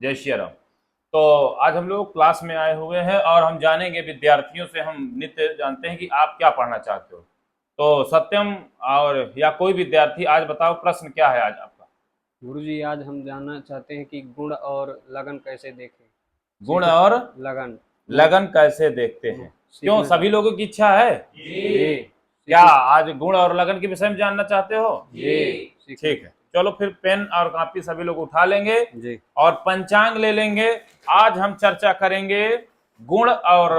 जय श्री राम। तो आज हम लोग क्लास में आए हुए हैं और हम जानेंगे विद्यार्थियों से। हम नित्य जानते हैं कि आप क्या पढ़ना चाहते हो। तो सत्यम और या कोई विद्यार्थी आज बताओ प्रश्न क्या है आज आपका। गुरुजी, आज हम जानना चाहते हैं कि गुण और लगन कैसे देखें। गुण सीख और लगन लगन कैसे देखते हैं। क्यों, सीखना सभी चाहते लोगों की इच्छा है? जी। क्या सीखना आज गुण और लगन के विषय में जानना चाहते हो? जी। सीखना ठीक है, चलो फिर पेन और कॉपी सभी लोग उठा लेंगे जी। और पंचांग ले लेंगे। आज हम चर्चा करेंगे गुण और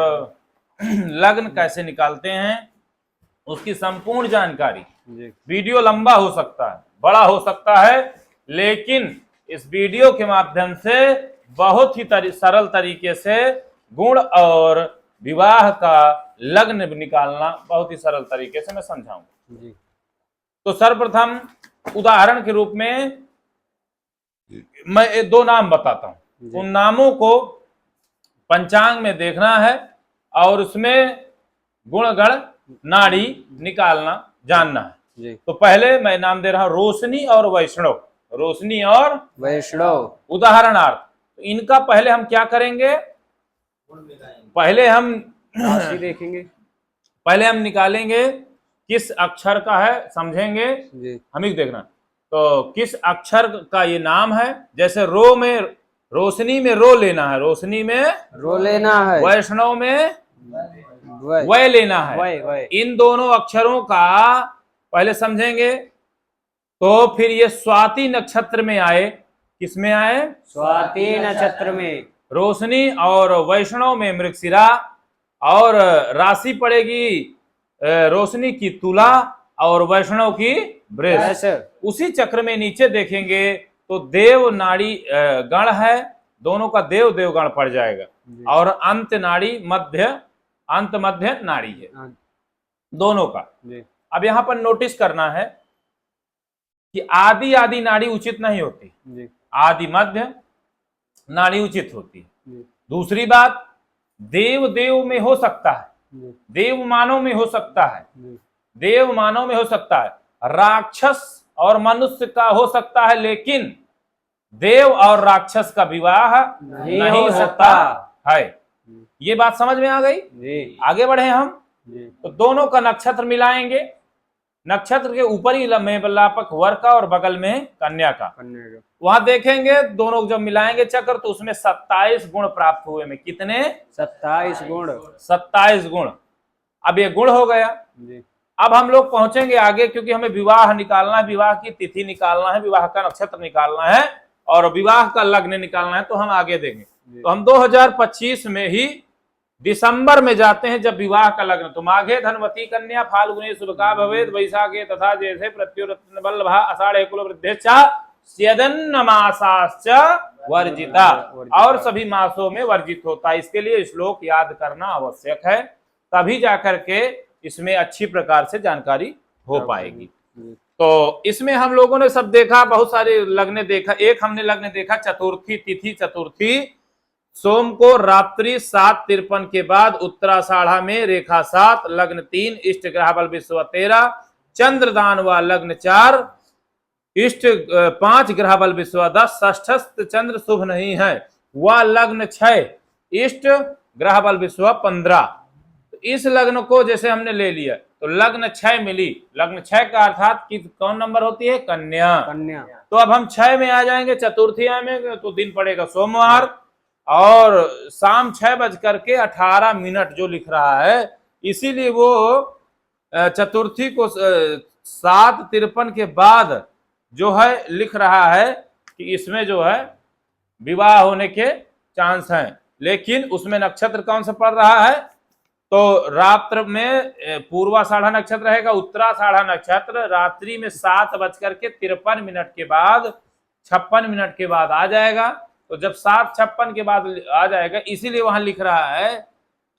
लग्न कैसे निकालते हैं, उसकी संपूर्ण जानकारी। जी। वीडियो लंबा हो सकता है, बड़ा हो सकता है, लेकिन इस वीडियो के माध्यम से बहुत ही सरल तरीके से गुण और विवाह का लग्न निकालना बहुत ही सरल तरीके से मैं समझाऊंगा। जी। तो सर्वप्रथम उदाहरण के रूप में मैं दो नाम बताता हूं, जी। उन नामों को पंचांग में देखना है और उसमें गुणगण नाड़ी निकालना जानना है। जी। तो पहले मैं नाम दे रहा हूं रोशनी और वैष्णव। रोशनी और वैष्णव। उदाहरणार्थ इनका पहले हम क्या करेंगे, पहले हम राशि देखेंगे। पहले हम निकालेंगे किस अक्षर का है, समझेंगे। जी। हम ही देखना तो किस अक्षर का ये नाम है। जैसे रो में रोशनी में रो लेना है, रोशनी में रो लेना है, वैष्णव में वै वय लेना है। वै वै इन दोनों अक्षरों का पहले समझेंगे। तो फिर ये स्वाति नक्षत्र में आए, किस में आए? स्वाति नक्षत्र में। रोशनी और वैष्णव में मृगशिरा, और राशि पड़ेगी रोशनी की तुला और वैष्णव की वृष। उसी चक्र में नीचे देखेंगे तो देव नाड़ी गण है, दोनों का देव देवगण पड़ जाएगा, और अंत नाड़ी अंत मध्य नाड़ी है दोनों का। अब यहां पर नोटिस करना है कि आदि आदि नाड़ी उचित नहीं होती, आदि मध्य नाड़ी उचित होती है। दूसरी बात, देव देव में हो सकता है, देव मानव में हो सकता है, देव मानव में हो सकता है, राक्षस और मनुष्य का हो सकता है, लेकिन देव और राक्षस का विवाह नहीं हो सकता है। ये बात समझ में आ गई? आगे बढ़े हम। तो दोनों का नक्षत्र मिलाएंगे, नक्षत्र के ऊपर ही लापक वर का और बगल में कन्या का। वहां देखेंगे दोनों जब मिलाएंगे चक्र तो उसमें 27 गुण प्राप्त हुए। में कितने? 27 गुण। 27 गुण। अब ये गुण हो गया। अब हम लोग पहुंचेंगे आगे, क्योंकि हमें विवाह निकालना है, विवाह की तिथि निकालना है, विवाह का नक्षत्र निकालना है और विवाह का लग्न निकालना है। तो हम आगे देंगे। तो हम 2025 में ही दिसंबर में जाते हैं जब विवाह का लग्न। तो माघे धनवती कन्या, फाल्गुने शुभका भवेद, वैशाखे तथा जैसे प्रत्युरत्न वल्लभा, आषाढ़े कुल वृद्धेश्चा, स्यदन्न मासाश्च वर्जिता, और सभी मासों में वर्जित होता है। इसके लिए श्लोक याद करना आवश्यक है, तभी जाकर के इसमें अच्छी प्रकार से जानकारी हो पाएगी। तो इसमें हम लोगों ने सब देखा, बहुत सारे लग्न देखा। एक हमने लग्न देखा चतुर्थी तिथि, चतुर्थी सोम को रात्रि 7:53 के बाद उत्तराषाढ़ा में रेखा 7, लग्न 3, इष्ट ग्रह बल विश्व 13, चंद्रदान व लग्न 4, इष्ट 5, ग्रह बल विश्व 10, षष्ठस्थ चंद्र शुभ नहीं है, वह लग्न 6, इष्ट ग्रह बल विश्व 15। तो इस लग्न को जैसे हमने ले लिया तो लग्न 6 मिली। लग्न 6 का अर्थात कि कौन नंबर होती है? कन्या। तो अब हम 6 में आ जाएंगे, चतुर्थी में तो दिन पड़ेगा सोमवार, और शाम 6:18 जो लिख रहा है, इसीलिए वो चतुर्थी को 7:53 के बाद जो है लिख रहा है कि इसमें जो है विवाह होने के चांस हैं। लेकिन उसमें नक्षत्र कौन सा पड़ रहा है? तो रात्र में पूर्वाषाढ़ा नक्षत्र रहेगा, उत्तराषाढ़ा नक्षत्र रात्रि में 7:53 के बाद 56 के बाद आ जाएगा। तो जब 7:56 के बाद आ जाएगा, इसीलिए वहां लिख रहा है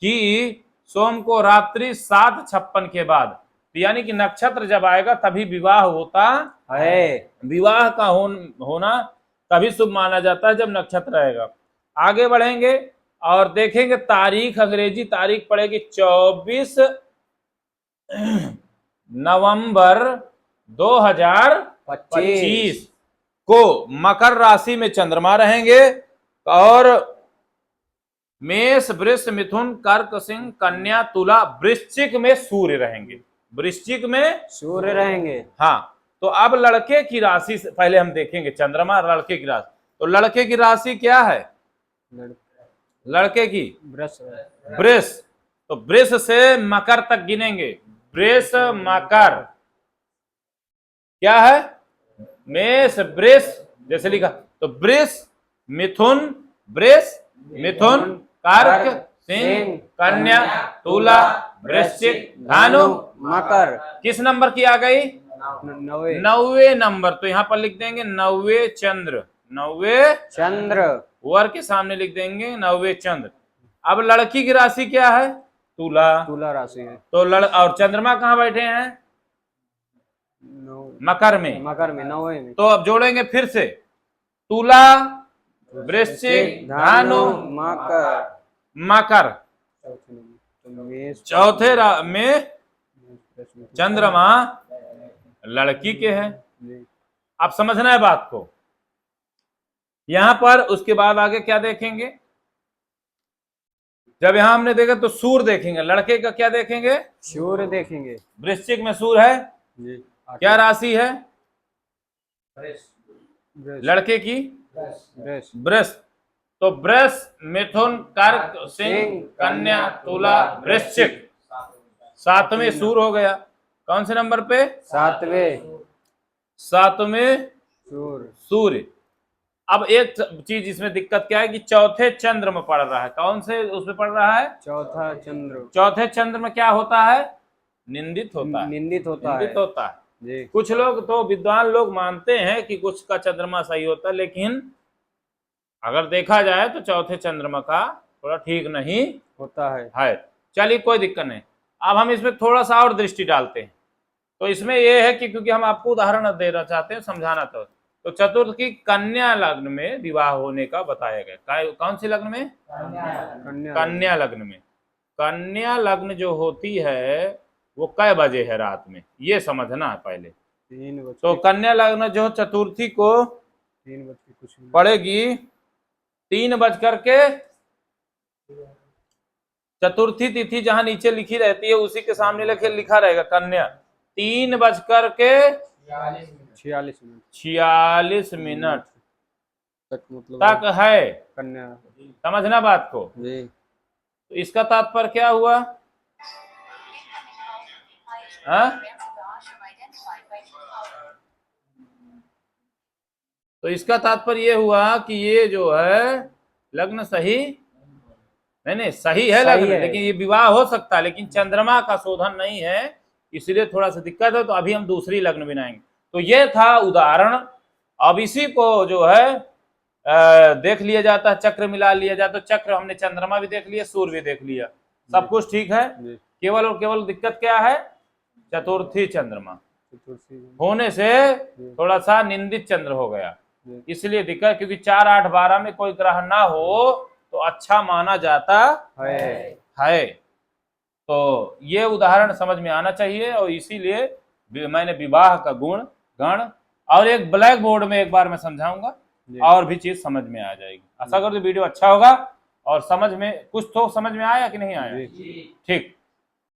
कि सोम को रात्रि 7:56 के बाद, यानी कि नक्षत्र जब आएगा तभी विवाह होता है। विवाह का होना तभी शुभ माना जाता है जब नक्षत्र आएगा। आगे बढ़ेंगे और देखेंगे तारीख, अंग्रेजी तारीख पड़ेगी 24 नवंबर 2025 को। मकर राशि में चंद्रमा रहेंगे और मेष, वृष, मिथुन, कर्क, सिंह, कन्या, तुला, वृश्चिक में सूर्य रहेंगे। वृश्चिक में सूर्य रहेंगे। हाँ, तो अब लड़के की राशि से पहले हम देखेंगे चंद्रमा, लड़के की राशि। तो लड़के की राशि क्या है? लड़के की वृष। वृष। तो वृष से मकर तक गिनेंगे। वृष, मकर, क्या है? मेष, वृष, जैसे लिखा। तो वृष, मिथुन, वृष, मिथुन, कर्क, सिंह, कन्या, तुला, वृश्चिक, धनु, मकर। किस नंबर की आ गई? 9वें। 9वें नंबर। तो यहां पर लिख देंगे 9वें चंद्र। 9वें चंद्र। वर के सामने लिख देंगे 9वें चंद्र। अब लड़की की राशि क्या है? तुला। तुला राशि है। तो और चंद्रमा कहां बैठे हैं? मकर में। मकर में, 9वें में। तो अब जोड़ेंगे फिर से, तुला, वृश्चिक, धनु, मकर। मकर। चौथे में चंद्रमा लड़की के हैं। अब समझना है बात को। यहां पर उसके बाद आगे क्या देखेंगे? जब यहां हमने देखा तो सूर्य देखेंगे। लड़के का क्या देखेंगे? सूर्य देखेंगे। वृश्चिक में सूर्य है। क्या राशि है लड़के की? वृष। तो वृष, मिथुन, कर्क, सिंह, कन्या, तुला, वृश्चिक। 7वें सूर्य हो गया। कौन से नंबर पे? 7वें। 7वें सूर्य। सूर्य। अब एक चीज इसमें दिक्कत क्या है कि चौथे चंद्र में पड़ रहा है। कौन से उसमें पड़ रहा है? चौथा चंद्र। चौथे चंद्र में क्या होता है? निंदित होता है। निंदित होता है। निंदित होता है जी। कुछ लोग तो विद्वान लोग मानते हैं कि कुछ का चंद्रमा सही होता है, लेकिन अगर देखा जाए तो चौथे चंद्रमा का थोड़ा ठीक नहीं होता है। चलिए, कोई दिक्कत नहीं। अब हम इसमें थोड़ा सा और दृष्टि डालते हैं। तो इसमें यह है कि क्योंकि हम आपको उदाहरण देना चाहते हैं, समझाना तो चतुर्थ की कन्या लग्न में विवाह होने का बताया गया। कौन सी लग्न में? कन्या लग्न में। कन्या लग्न जो होती है वो कै बजे है रात में, ये समझना है पहले। 3 बजे। तो कन्या लग्न जो चतुर्थी को 3 बज के कुछ पड़ेगी 3 बज करके। चतुर्थी तिथि जहां नीचे लिखी रहती है उसी के सामने लिखा रहेगा कन्या। 3 बज करके 46 मिनट तक है कन्या। समझना बात को। जी। तो इसका तात्पर्य क्या हुआ? तो इसका तात्पर्य ये हुआ कि ये जो है लग्न सही नहीं सही है लग्न, लेकिन ये विवाह हो सकता है, लेकिन चंद्रमा का शोधन नहीं है, इसलिए थोड़ा सा दिक्कत है। तो अभी हम दूसरी लग्न बनाएंगे। तो ये था उदाहरण। अब इसी को जो है देख लिया जाता है, चक्र मिला लिया जाता है। चक्र हमने चंद्रमा भी देख लिया, सूर्य भी देख लिया, सब कुछ ठीक है। केवल और केवल दिक्कत क्या है? चतुर्थी चंद्रमा होने से थोड़ा सा निंदित चंद्र हो गया, इसलिए दिक्कत। क्योंकि 4, 8, 12 में कोई ग्रह ना हो तो अच्छा माना जाता है। तो ये उदाहरण समझ में आना चाहिए, और इसीलिए मैंने विवाह का गुण गण और एक ब्लैक बोर्ड में एक बार मैं समझाऊंगा और भी चीज समझ में आ जाएगी। आशा करते वीडियो अच्छा होगा और समझ में कुछ तो समझ में आया कि नहीं आया? ठीक।